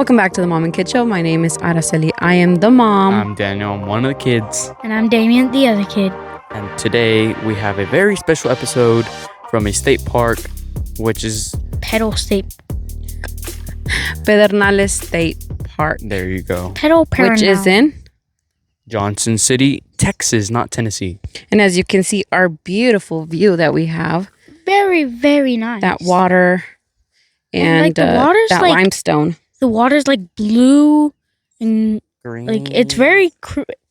Welcome back to the Mom and Kid Show. My name is Araceli. I am the mom. I'm Daniel. I'm one of the kids. And I'm Damien, the other kid. And today we have a very special episode from a state park, which is Pedernales State Park. There you go. Which is in Johnson City, Texas, not Tennessee. And as you can see, our beautiful view that we have. Very, very nice. That water and the water's that limestone. The water's like blue and Green. like it's very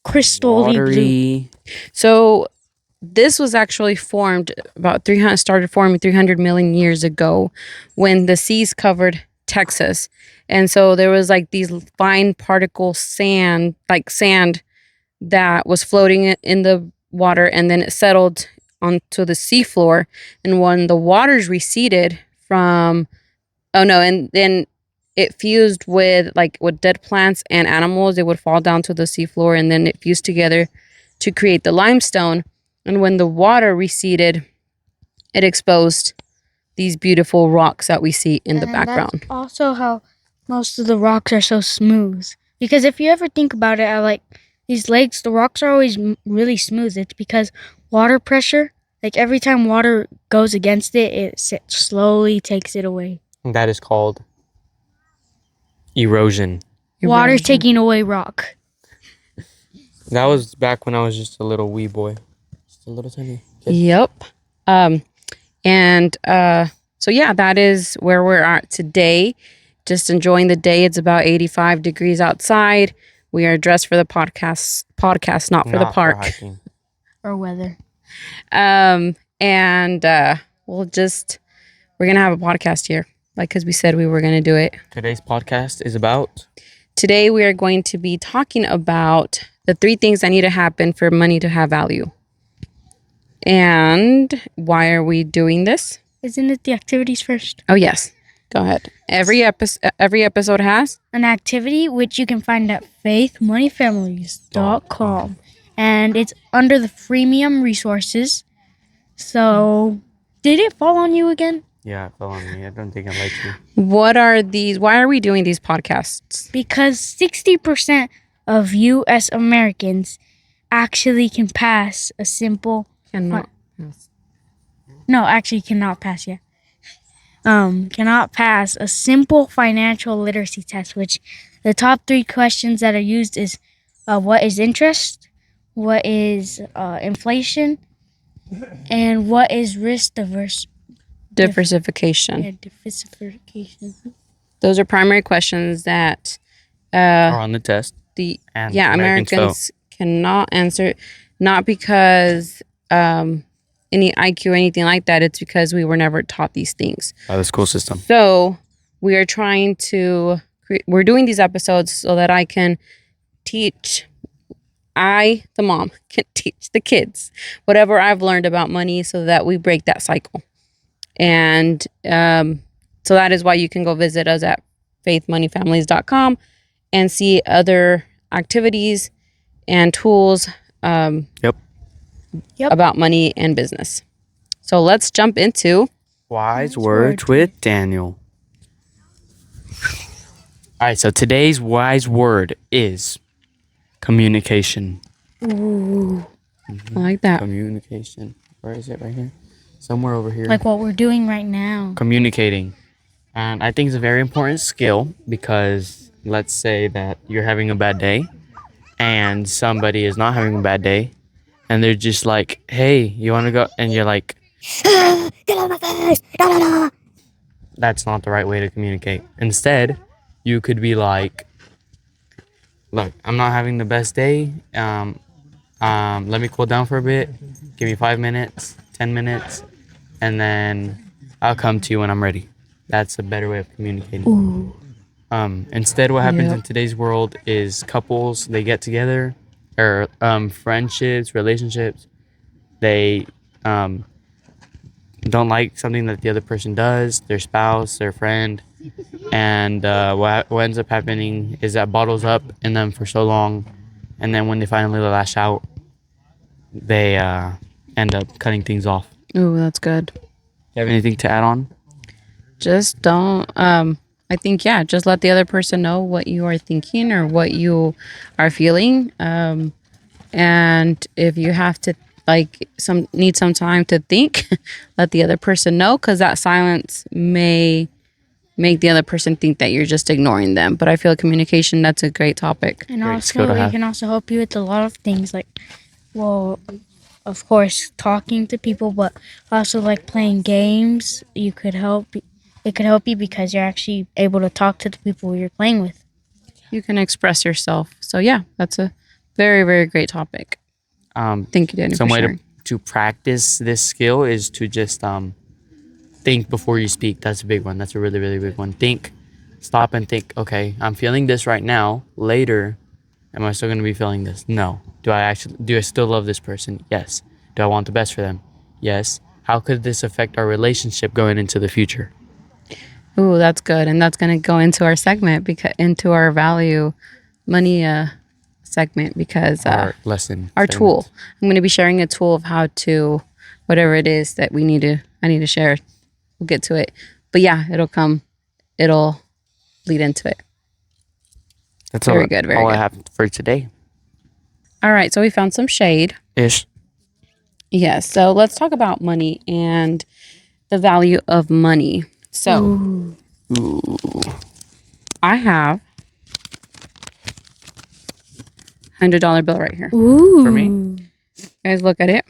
crystal-y blue. So this was actually formed started forming 300 million years ago when the seas covered Texas. And so there was like these fine particle sand that was floating in the water, and then it settled onto the seafloor. And when the waters receded and then it fused with dead plants and animals, it would fall down to the seafloor, and then it fused together to create the limestone. And when the water receded, it exposed these beautiful rocks that we see in the background. That's also how most of the rocks are so smooth. Because if you ever think about it, like these lakes, the rocks are always really smooth. It's because water pressure, like every time water goes against it, it slowly takes it away. That is called erosion. Water's taking away rock. That was back when I was just a little wee boy. Just a little tiny kid. Yep. So yeah, that is where we're at today. Just enjoying the day. It's about 85 degrees outside. We are dressed for the podcast, not for the park. For hiking. Or weather. We're gonna have a podcast here, because we said we were gonna do it. Today's podcast is about. Today we are going to be talking about the 3 things that need to happen for money to have value. And why are we doing this? Isn't it the activities first? Oh yes, go ahead. Every episode has an activity which you can find at faithmoneyfamilies.com, and it's under the freemium resources. So, did it fall on you again? Yeah, it fell on me. I don't think I like you. What are these? Why are we doing these podcasts? Because 60% of U.S. Americans actually can pass a simple... Cannot pass, yeah. Cannot pass a simple financial literacy test, which the top 3 questions that are used is what is interest, what is inflation, and what is risk diversification. Diversification. Those are primary questions that are on the test. Americans cannot answer, not because any IQ or anything like that. It's because we were never taught these things by the school system. So we are trying to we're doing these episodes so that I can teach. The mom, can teach the kids whatever I've learned about money, so that we break that cycle. And so that is why you can go visit us at faithmoneyfamilies.com and see other activities and tools about money and business. So let's jump into Wise Words with Daniel. All right, so today's wise word is communication. Ooh, I like that. Communication. Where is it? Right here? Somewhere over here. Like what we're doing right now. Communicating. And I think it's a very important skill, because let's say that you're having a bad day and somebody is not having a bad day, and they're just like, hey, you want to go? And you're like, get out of my face. No. That's not the right way to communicate. Instead, you could be like, look, I'm not having the best day. Let me cool down for a bit. Give me 5 minutes, 10 minutes, and then I'll come to you when I'm ready. That's a better way of communicating. Ooh. Instead, what happens in today's world is couples, they get together, or friendships, relationships, they don't like something that the other person does, their spouse, their friend, and what ends up happening is that bottles up in them for so long, and then when they finally lash out, they end up cutting things off. Ooh, that's good. You have anything to add on? Just don't I think, yeah, just let the other person know what you are thinking or what you are feeling. And if you have to need some time to think, let the other person know, because that silence may make the other person think that you're just ignoring them. But I feel communication, that's a great topic. And Great skill to also, it have. can also help you with a lot of things like, well, of course, talking to people, but also like playing games. You could help. It could help you because you're actually able to talk to the people you're playing with. You can express yourself. So yeah, that's a very, very great topic. Thank you, Danny, Some for way sharing. to practice this skill is to just think before you speak. That's a big one. That's a really, really big one. Stop and think. Okay, I'm feeling this right now. Later, am I still going to be feeling this? No. Do I still love this person? Yes. Do I want the best for them? Yes. How could this affect our relationship going into the future? Ooh, that's good. And that's going to go into our segment, because into our value money segment, because Our lesson. our segment. tool. I'm going to be sharing a tool of how to, whatever it is that I need to share. We'll get to it. But yeah, it'll lead into it. That's Very all, good, very all I good. have for today. All right. So we found some shade. Ish. Yes. So let's talk about money and the value of money. So I have $100 bill right here. Ooh. For me? Guys, look at it.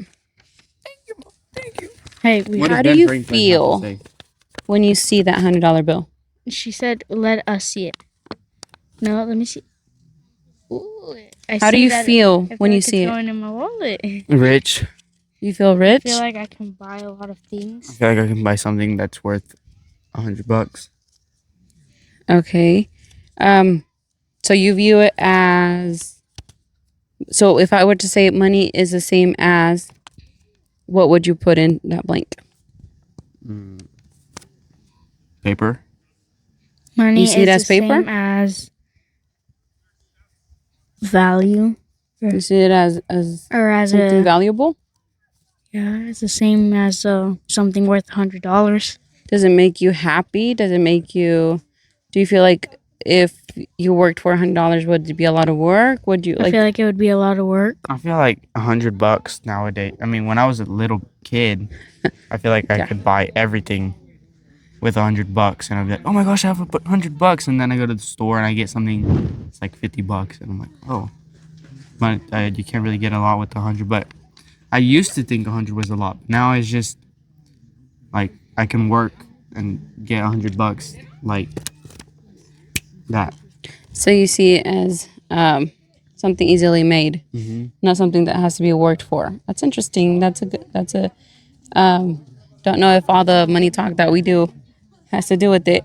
Hey, How do you feel when you see that $100 bill? she said, "Let us see it." No, let me see. Ooh, How do you feel when you see it's it? going in my wallet. I Rich. You feel rich? feel like I can buy a lot of I things. feel like I can buy something that's worth $100. Okay. So you view it as, so if I were to say money is the same as, what would you put in that blank? Paper. Money You see is it as the paper? same as value, You see it as or as something a valuable? yeah, it's the same as something worth $100. Does it make you happy? Do you feel like if you worked for $100, would it be a lot of work? Would you I feel like it would be a lot of work. I feel like $100 nowadays. I mean, when I was a little kid, I feel like I Yeah. could buy everything with $100, and I'd be like, "Oh my gosh, I have $100!" And then I go to the store and I get something it's like $50, and I'm like, "Oh, but you can't really get a lot with 100." But I used to think 100 was a lot. Now it's just like I can work and get $100 like that. So you see it as something easily made, not something that has to be worked for. That's interesting. Don't know if all the money talk that we do has to do with it.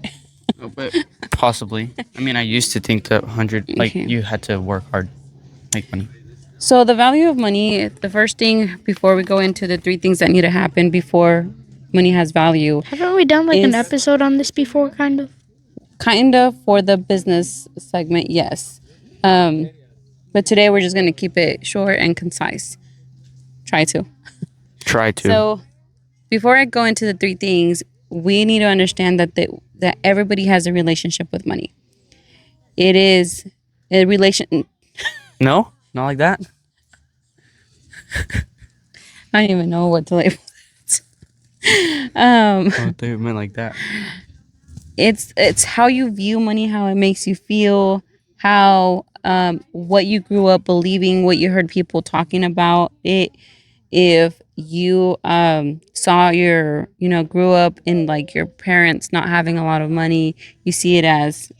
But possibly. I mean, I used to think that 100 like Okay. you had to work hard, make money. So the value of money, the first thing before we go into the three things that need to happen before money has value, Haven't we done like an Is- episode on this before, kind of? kind of for the business segment, yes. But today we're just going to keep it short and concise. Try to. Try to. So, before I go into the three things, we need to understand that that everybody has a relationship with money. It is a relation. No, not like that. I don't even know what to label it. I thought you meant like that. It's how you view money, how it makes you feel, how what you grew up believing, what you heard people talking about it. If you saw grew up in like your parents not having a lot of money, you see it as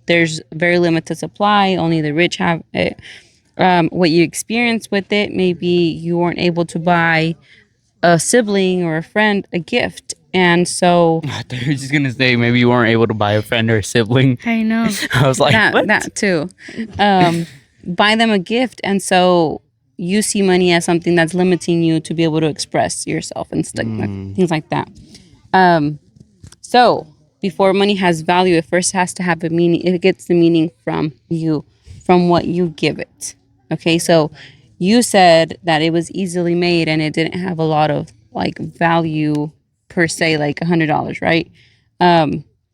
there's very limited supply, only the rich have it. What you experience with it, maybe you weren't able to buy a sibling or a friend a gift, and so I thought you were just gonna say maybe you weren't able to buy a friend or a sibling. I know. I was like, what? that too, buy them a gift, and so you see money as something that's limiting you to be able to express yourself and things like that. So before money has value, it first has to have a meaning. It gets the meaning from you, from what you give it. Okay, so you said that it was easily made and it didn't have a lot of like value per se, like $100, right?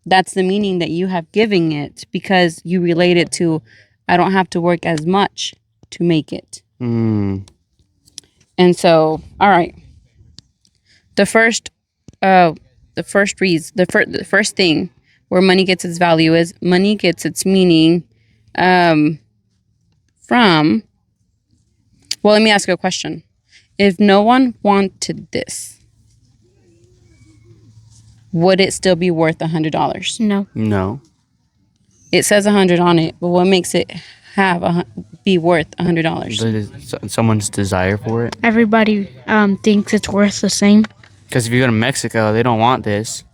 that's the meaning that you have given it because you relate it to, I don't have to work as much to make it. Mm. And so, all right. The first thing where money gets its value is money gets its meaning from. Well, let me ask you a question. If no one wanted this, would it still be worth $100? No. No. It says 100 on it, but what makes it be worth $100? Someone's desire for it. Everybody thinks it's worth the same. Because if you go to Mexico, they don't want this.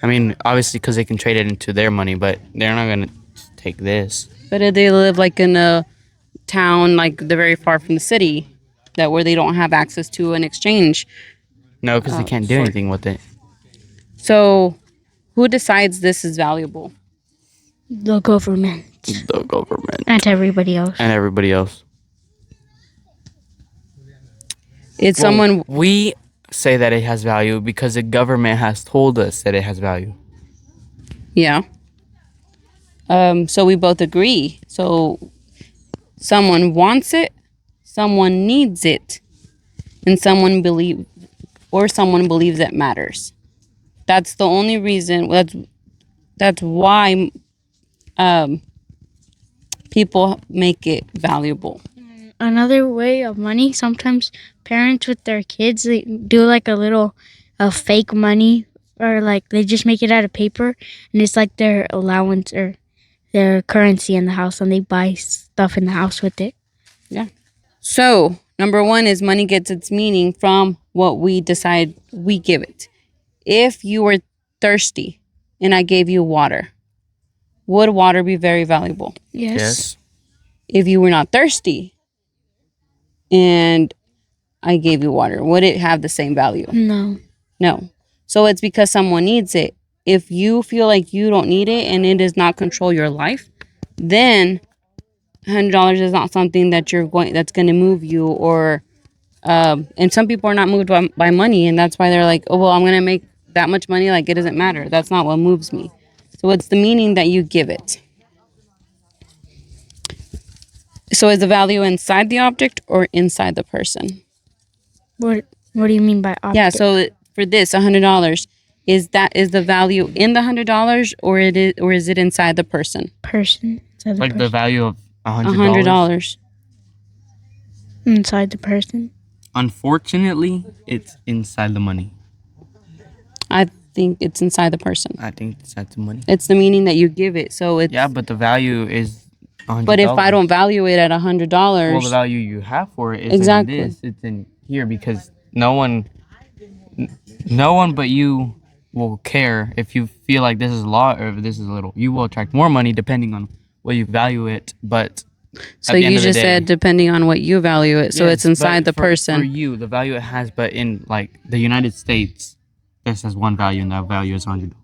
I mean, obviously, because they can trade it into their money, but they're not going to take this. But if they live like in a town, like they're very far from the city, that where they don't have access to an exchange. No, because they can't do anything with it. So, who decides this is valuable? The government. The government. And everybody else. And everybody else. It's someone. We say that it has value because the government has told us that it has value. Yeah. So we both agree. So someone wants it, someone needs it, and someone believes it matters. That's the only reason. That's why people make it valuable. Another way of money, sometimes parents with their kids, they do like a fake money, or like they just make it out of paper, and it's like their allowance or their currency in the house, and they buy stuff in the house with it. Yeah. So number one is money gets its meaning from what we decide we give it. If you were thirsty and I gave you water, would water be very valuable? Yes. If you were not thirsty and I gave you water, would it have the same value? No. No. So it's because someone needs it. If you feel like you don't need it and it does not control your life, then $100 is not something that's going to move you. Or and some people are not moved by money, and that's why they're like, oh well, I'm gonna make that much money, like it doesn't matter. That's not what moves me. So it's the meaning that you give it. So is the value inside the object or inside the person? What do you mean by object? Yeah, so for this $100, is the value in the $100 or is it inside the person? Person. Like the value of $100. $100. Inside the person. Unfortunately, it's inside the money. I think it's inside the person. I think it's inside the money. It's the meaning that you give it. So it's Yeah, but the value is $100. But if I don't value it at $100, well, the value you have for it is Exactly. in this. It's in here because no one but you will care if you feel like this is a lot or if this is a little. You will attract more money depending on what you value it, but so at the end you of the just day- said depending on what you value it. So Yes, it's inside the but for person. you, the value it has, but in like the United States, this has one value and that value is $100.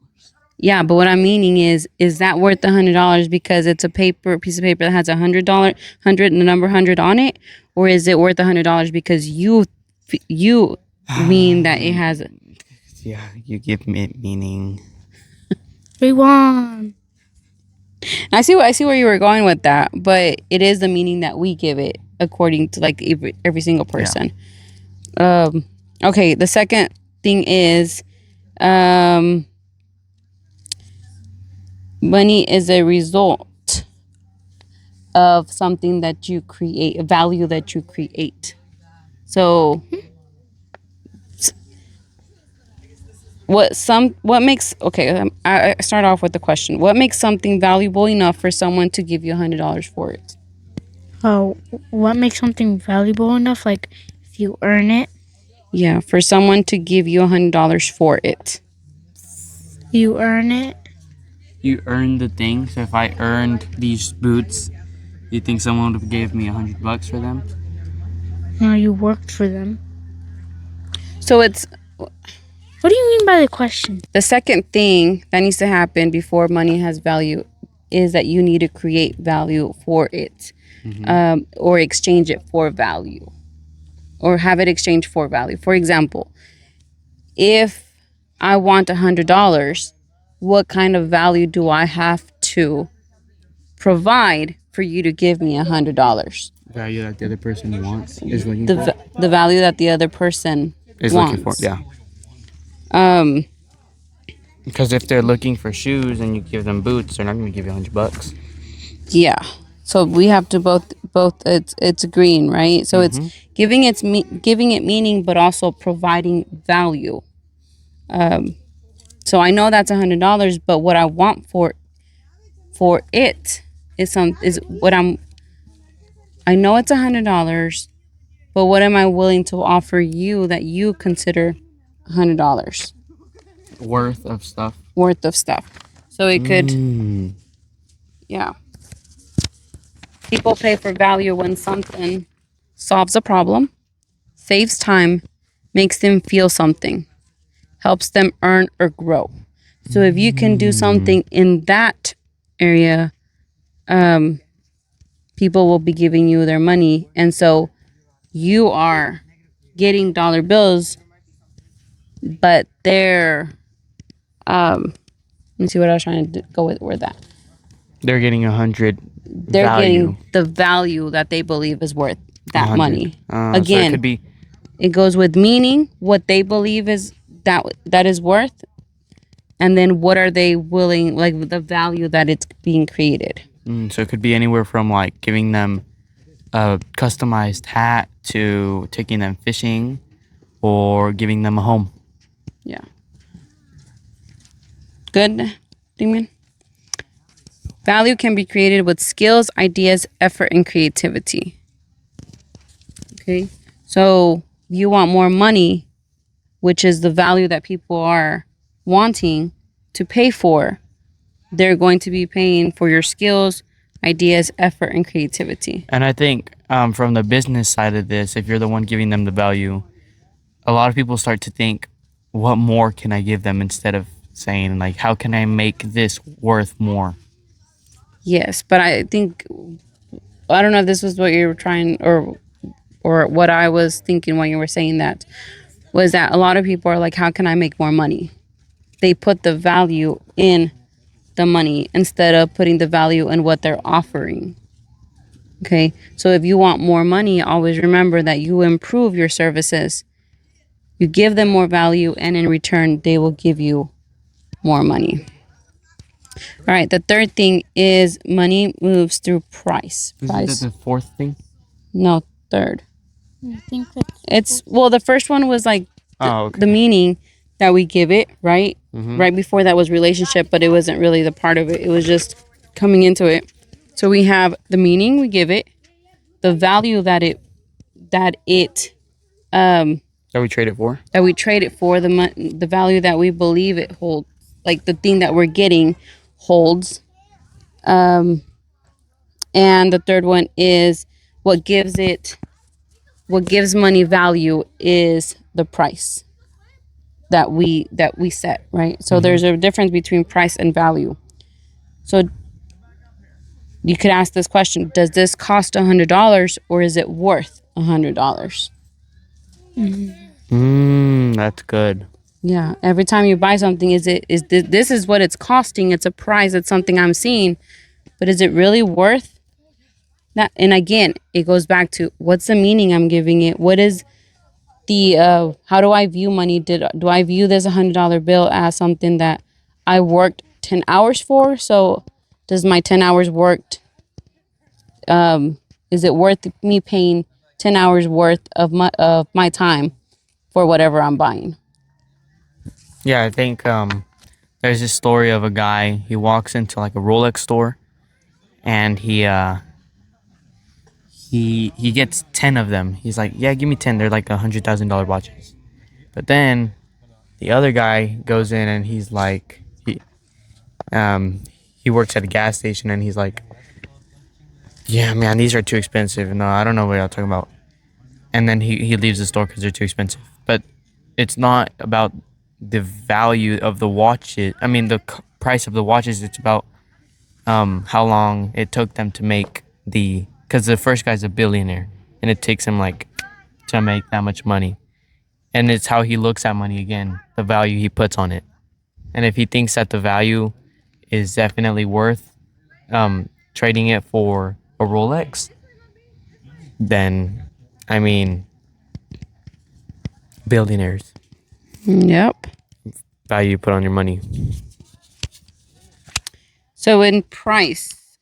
Yeah, but what I'm meaning is that worth the $100 because it's a piece of paper that has $100 and the number 100 on it, or is it worth $100 because you mean that it has? Yeah, you give me meaning. We won. I see where you were going with that, but it is the meaning that we give it according to like every single person. Okay, the second thing is money is a result of something that you create, a value that you create. So I start off with the question. What makes something valuable enough for someone to give you $100 for it? Oh, what makes something valuable enough? Like if you earn it. Yeah, for someone to give you $100 for it. You earn it. You earn the thing. So if I earned these boots, you think someone would have gave me $100 for them? No, you worked for them. So it's What do you mean by the question? the second thing that needs to happen before money has value is that you need to create value for it, or exchange it for value, or have it exchanged for value. For example, if I want $100, what kind of value do I have to provide for you to give me $100? Value that the other person wants is looking The value that the other person wants. Yeah. Um, Because if they're looking for shoes and you give them boots, they're not going to give you $100. yeah. So we have to both it's agreeing, right? So it's giving giving it meaning, but also providing value. So I know that's $100, but what I want for it is what I know it's $100, but what am I willing to offer you that you consider $100 Worth of stuff. worth of stuff? So it could, Mm. yeah. People pay for value when something solves a problem, saves time, makes them feel something, helps them earn or grow. So if you can do something in that area, people will be giving you their money. And so you are getting dollar bills, but they're, let me see what I was trying to go with that. They're getting 100 They're value. getting the value that they believe is worth that 100. money. So it Again, could be it goes with meaning, what they believe is that is worth, and then what are they willing, like the value that it's being created. so it could be anywhere from like giving them a customized hat to taking them fishing or giving them a home. Yeah. Good, Damien? Value can be created with skills, ideas, effort, and creativity. Okay. So you want more money, which is the value that people are wanting to pay for. They're going to be paying for your skills, ideas, effort, and creativity. And I think from the business side of this, if you're the one giving them the value, a lot of people start to think, what more can I give them, instead of saying like, how can I make this worth more? Yes, but I think, I don't know if this was what you were trying, or what I was thinking when you were saying that, was that a lot of people are like, how can I make more money? They put the value in the money instead of putting the value in what they're offering. Okay, so if you want more money, always remember that you improve your services. You give them more value, and in return, they will give you more money. All right, the third thing is money moves through price. Is Price. that the fourth thing? No, third. I think that's It's, well, the first one was like Oh, okay. the meaning that we give it, right? Mhm. Right before that was relationship, but it wasn't really the part of it. It was just coming into it. So we have the meaning we give it, the value that it That we trade it for? that we trade it for, the value that we believe it holds, like the thing that we're getting holds. And the third one is what gives money value is the price that we set, right? So there's a difference between price and value. So you could ask this question: does this cost $100, or is it worth $100? That's good. Yeah. Every time you buy something, this is what it's costing? It's a price. It's something I'm seeing, but is it really worth that? And again, it goes back to, what's the meaning I'm giving it? What is the how do I view money? Do I view this $100 bill as something that I worked 10 hours for? So does my 10 hours worked, is it worth me paying 10 hours worth of my time for whatever I'm buying? Yeah, I think there's this story of a guy. He walks into like a Rolex store, and he gets 10 of them. He's like, "Yeah, give me 10. They're like $100,000 watches." But then the other guy goes in, and he's like, he works at a gas station, and he's like, "Yeah, man, these are too expensive. No, I don't know what y'all talking about." And then he leaves the store because they're too expensive. But it's not about the value of the watches. I mean, the price of the watches. It's about how long it took them to make because the first guy's a billionaire, and it takes him like to make that much money. And it's how he looks at money again, the value he puts on it. And if he thinks that the value is definitely worth trading it for a Rolex, then I mean, billionaires Yep. value you put on your money. So in price,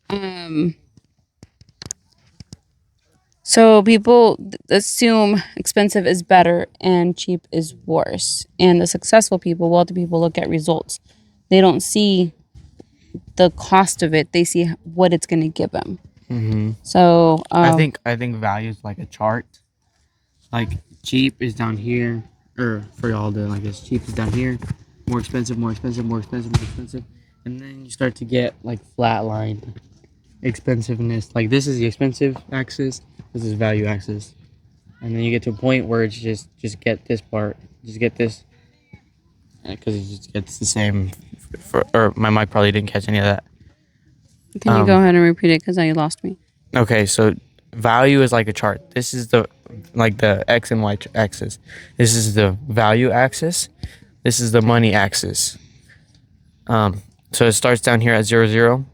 so people assume expensive is better and cheap is worse. And the successful people, wealthy people, look at results. They don't see the cost of it. They see what it's going to give them. So I think value is like a chart. Like cheap is down here, or for y'all to like, cheap is down here, more expensive, more expensive, more expensive, more expensive, and then you start to get like flatline expensiveness. Like this is the expensive axis, this is value axis, and then you get to a point where it's just get this part, just get this, because it just gets the same. Or my mic probably didn't catch any of that. can you go ahead and repeat it because now you lost me. Okay, so value is like a chart. This is the X and Y axis. This is the value axis. This is the money axis. So it starts down here at 0, 0.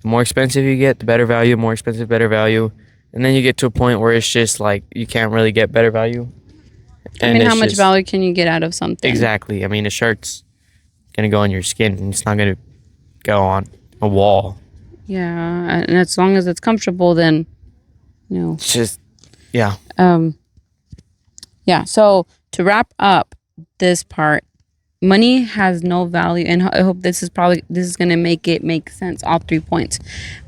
The more expensive you get, the better value. More expensive, better value. And then you get to a point where it's just like you can't really get better value. I mean, how much value can you get out of something? Exactly. I mean, a shirt's gonna go on your skin, and it's not gonna go on a wall. Yeah, and as long as it's comfortable, then It's just, yeah. Yeah. So to wrap up this part, money has no value, and I hope this is gonna make it make sense. All 3 points.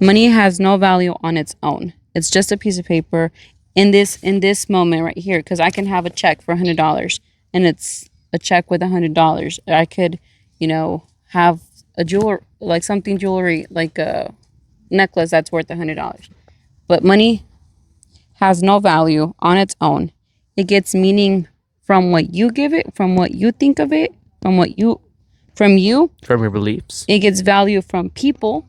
Money has no value on its own. It's just a piece of paper. In this moment right here, because I can have a check for $100, and it's a check with $100. I could, have a jewelry like a necklace that's worth $100. But money has no value on its own. It gets meaning from what you give it, from what you think of it, from you. From your beliefs. It gets value from people,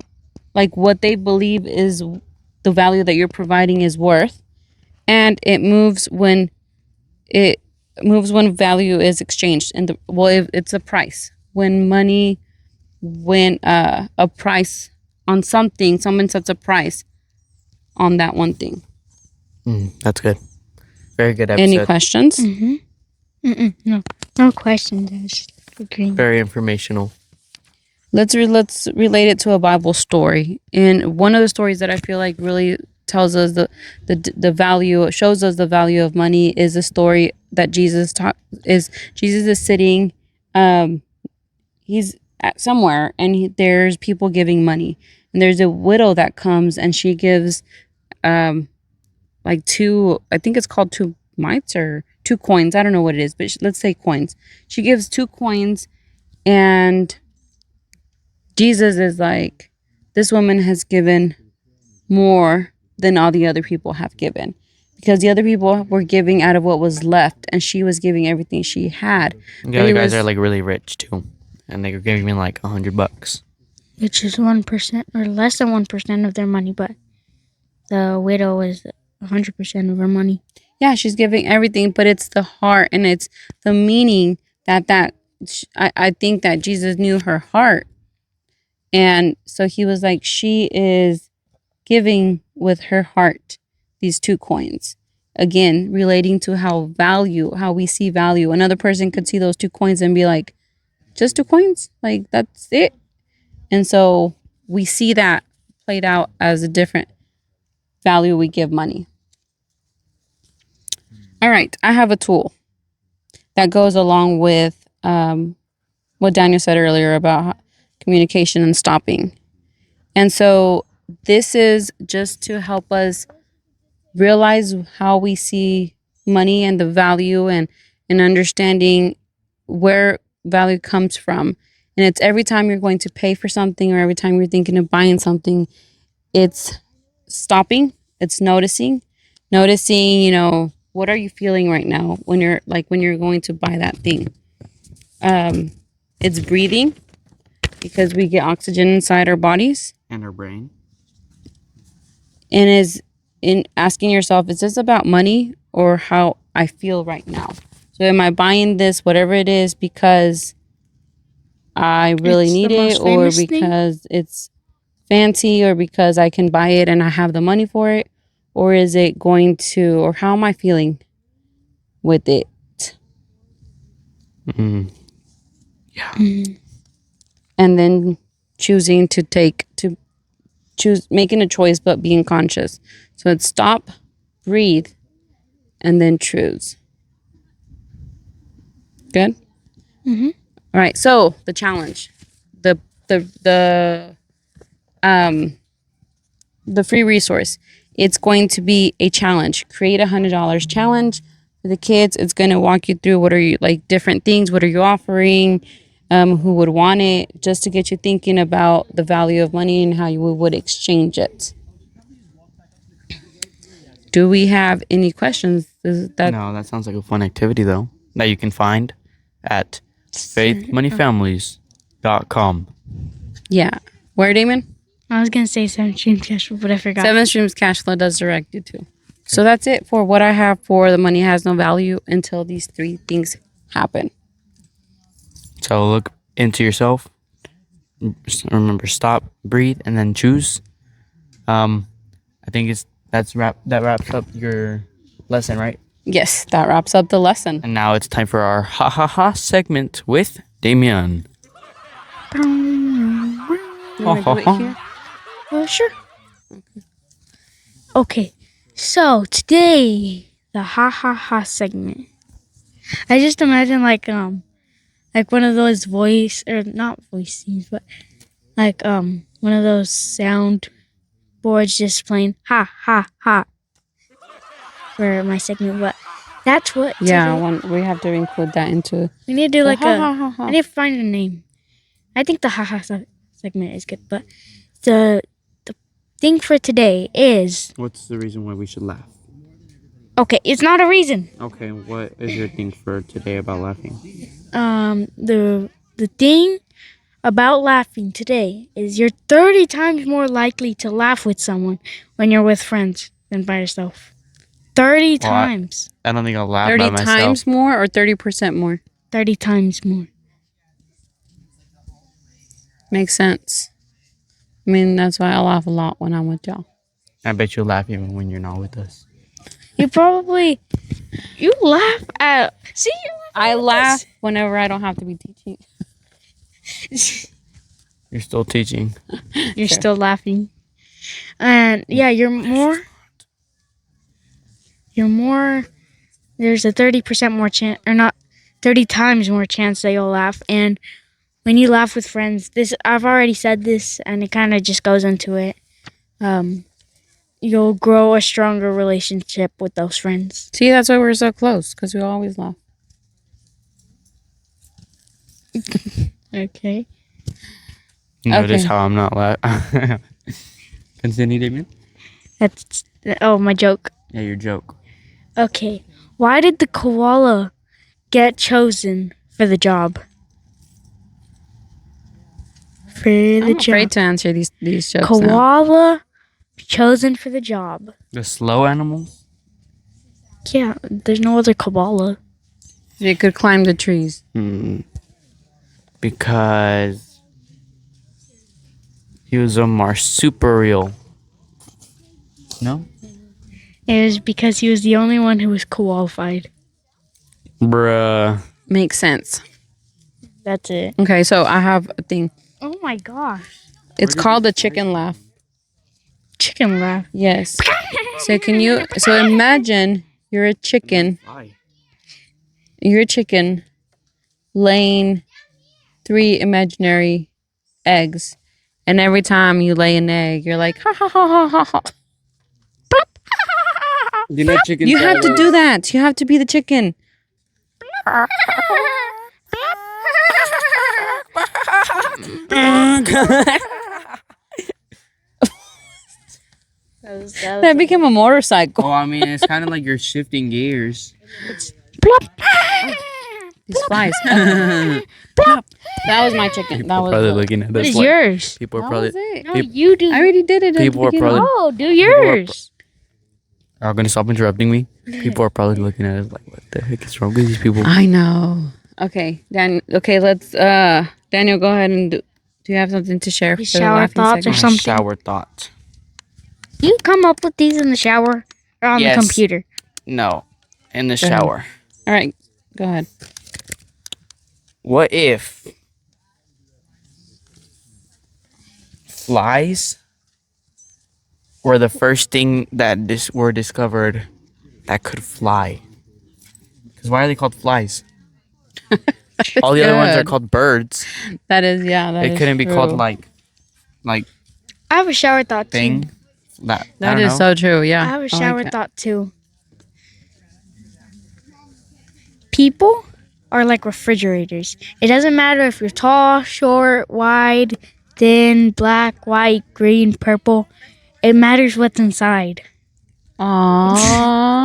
like what they believe is the value that you're providing is worth. And it moves when value is exchanged. And it's a price. When a price on something, someone sets a price on that one thing. That's good. Very good episode. Any questions? No questions. I was just agreeing. Very informational. Let's relate it to a Bible story. And one of the stories that I feel like really tells us the value, shows us the value of money, is a story that Jesus is sitting, he's at somewhere, and there's people giving money, and there's a widow that comes, and she gives like two, I think it's called 2 mites or 2 coins. I don't know what it is, but let's say coins. She gives 2 coins, and Jesus is like, this woman has given more than all the other people have given, because the other people were giving out of what was left, and she was giving everything she had. The other guys are like really rich too, and they were giving me like $100. Which is 1% or less than 1% of their money, but the widow is 100% of her money. Yeah, she's giving everything, but it's the heart and it's the meaning I think that Jesus knew her heart. And so he was like, she is giving with her heart these 2 coins. Again, relating to how we see value. Another person could see those 2 coins and be like, just 2 coins? Like, that's it? And so we see that played out as a different value we give money. All right, I have a tool that goes along with what Daniel said earlier about communication and stopping. And so this is just to help us realize how we see money and the value, and understanding where value comes from. And it's every time you're going to pay for something, or every time you're thinking of buying something, it's stopping, it's noticing, what are you feeling right now when you're going to buy that thing? It's breathing, because we get oxygen inside our bodies. And our brain. And is in asking yourself, is this about money or how I feel right now? So am I buying this, whatever it is, because I really It's the need it, most or famous thing? because it's fancy, or because I can buy it and I have the money for it? Or is it going to, or how am I feeling with it? Mm. And then choosing to choose, making a choice, but being conscious. So it's stop, breathe, and then choose. Good? Mhm. All right. So the challenge, the the free resource. It's going to be a challenge. Create $100 challenge for the kids. It's going to walk you through what are you like different things. What are you offering? Who would want it? Just to get you thinking about the value of money and how you would exchange it. Do we have any questions? Is that No, that sounds like a fun activity though that you can find at faithmoneyfamilies.com. yeah? Where, Damon? I was gonna say 7 Streams Cash Flow, but I forgot. 7 Streams Cash Flow does direct you to. So that's it for what I have for the money has no value until these 3 things happen. So look into yourself. Remember, stop, breathe, and then choose. I think that wraps up your lesson, right? Yes, that wraps up the lesson. And now it's time for our ha ha ha segment with Damian. You want to do it here? Sure. Okay, so today the ha ha ha segment. I just imagine like one of those voice or not voice scenes, but like one of those sound boards just playing ha ha ha for my segment. But that's what. Yeah, today- we have to include that into. we need to do like ha, a. ha, ha, ha. I need to find a name. I think the ha ha segment is good, but the thing for today is What's the reason why we should laugh? okay. It's not a reason. Okay, what is your thing for today about laughing? The thing about laughing today is you're 30 times more likely to laugh with someone when you're with friends than by yourself. 30 Well, times. I don't think I'll laugh 30 by myself. times more or 30% more? 30 times more. Makes sense. I mean, that's why I laugh a lot when I'm with y'all. I bet you'll laugh even when you're not with us. You laugh at. See, you I at laugh whenever I don't have to be teaching. us. You're still teaching. You're still laughing. And yeah, you're more. There's a 30% more chance, or not 30 times more chance that you'll laugh. And when you laugh with friends, I've already said this, and it kind of just goes into it. You'll grow a stronger relationship with those friends. See, that's why we're so close, because we always laugh. Okay. Notice Okay. how I'm not laughing. Continue, Damien. That's my joke. Yeah, your joke. Okay. Why did the koala get chosen for the job? For the I'm job. afraid to answer these jokes now. Koala chosen for the job. The slow animals? Yeah, there's no other koala. You could climb the trees. Because he was a marsupial. No? It was because he was the only one who was qualified. Bruh. Makes sense. That's it. Okay, so I have a thing. Oh my gosh. It's called the chicken laugh. Chicken laugh. Yes. So imagine you're a chicken. You're a chicken laying 3 imaginary eggs. And every time you lay an egg, you're like, ha ha ha ha ha ha. You know chicken. You have to do that. You have to be the chicken. That became a motorcycle. Well, I mean, it's kind of like you're shifting gears. These flies. That was my chicken. That was Probably the- looking at What us is like yours? people are that probably was it. No, Peop- you do. I already did it. at People the are beginning. probably- Oh, do yours. are going to stop interrupting me. People are probably looking at us like, what the heck is wrong with these people? I know. Okay, then. Okay, let's Daniel, go ahead and do you have something to share? Your for the shower laughing thoughts or segment? something? Shower thoughts. You come up with these in the shower or on Yes. the computer. No, in the Go ahead. shower. All right, go ahead. What if flies were the first thing that were discovered that could fly? Because why are they called flies? All the other ones are good. called birds. That is, yeah. That It is couldn't be called true. like I have a shower thought too. thing. That I That don't is know. so true. Yeah. I have a like shower it. thought too. People are like refrigerators. It doesn't matter if you're tall, short, wide, thin, black, white, green, purple. It matters what's inside. Aww.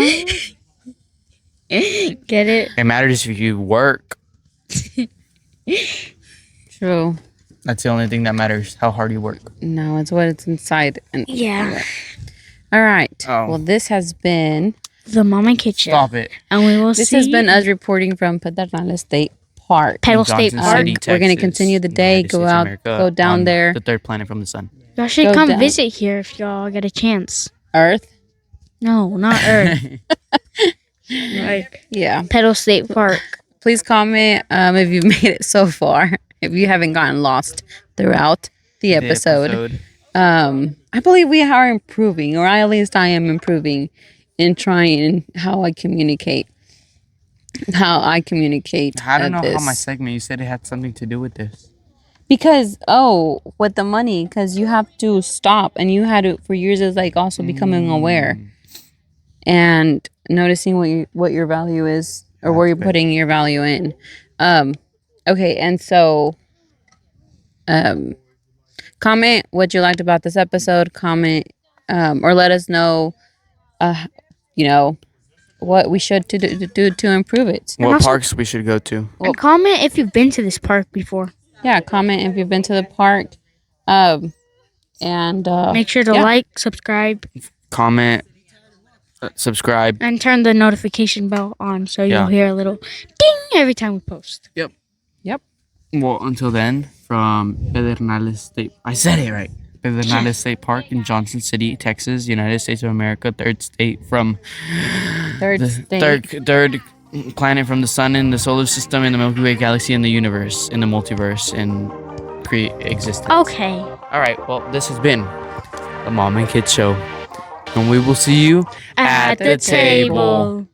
Get it? It matters if you work. True. That's the only thing that matters. How hard you work. No, it's what it's inside. And Yeah. all right. Oh. Well, this has been The Mom and Kid Show. Stop it. And we will this see has been us reporting from Pedernales State Park. Pedal State Johnson Park. City, We're gonna Texas, continue the day, United go States of out, America, go down on there. The third planet from the sun. Y'all should Go come down. visit here if y'all get a chance. Earth. No, not Earth. Like Yeah. Pedal State Park. Please comment if you've made it so far. If you haven't gotten lost throughout the episode. I believe we are improving, or at least I am improving in trying how I communicate. I don't know this. how my segment. You said it had something to do with this. Because with the money, because you have to stop, and you had to for years is like also becoming aware and noticing what your value is, or where you're good. putting your value in. Okay, and so comment what you liked about this episode. Comment or let us know what we should do to improve it. What also- parks we should go to? And comment if you've been to this park before. Yeah, comment if you've been to the park. And Make sure to yeah. like, subscribe, Comment, subscribe. and turn the notification bell on so Yeah. you'll hear a little ding every time we post. Well, until then, from Pedernales State. I said it right. Pedernales State Park in Johnson City, Texas, United States of America, third state from third the state. third planet from the sun in the solar system, in the Milky Way galaxy, in the universe, in the multiverse, in existence. Okay. All right. Well, this has been the Mom and Kid Show, and we will see you At the table.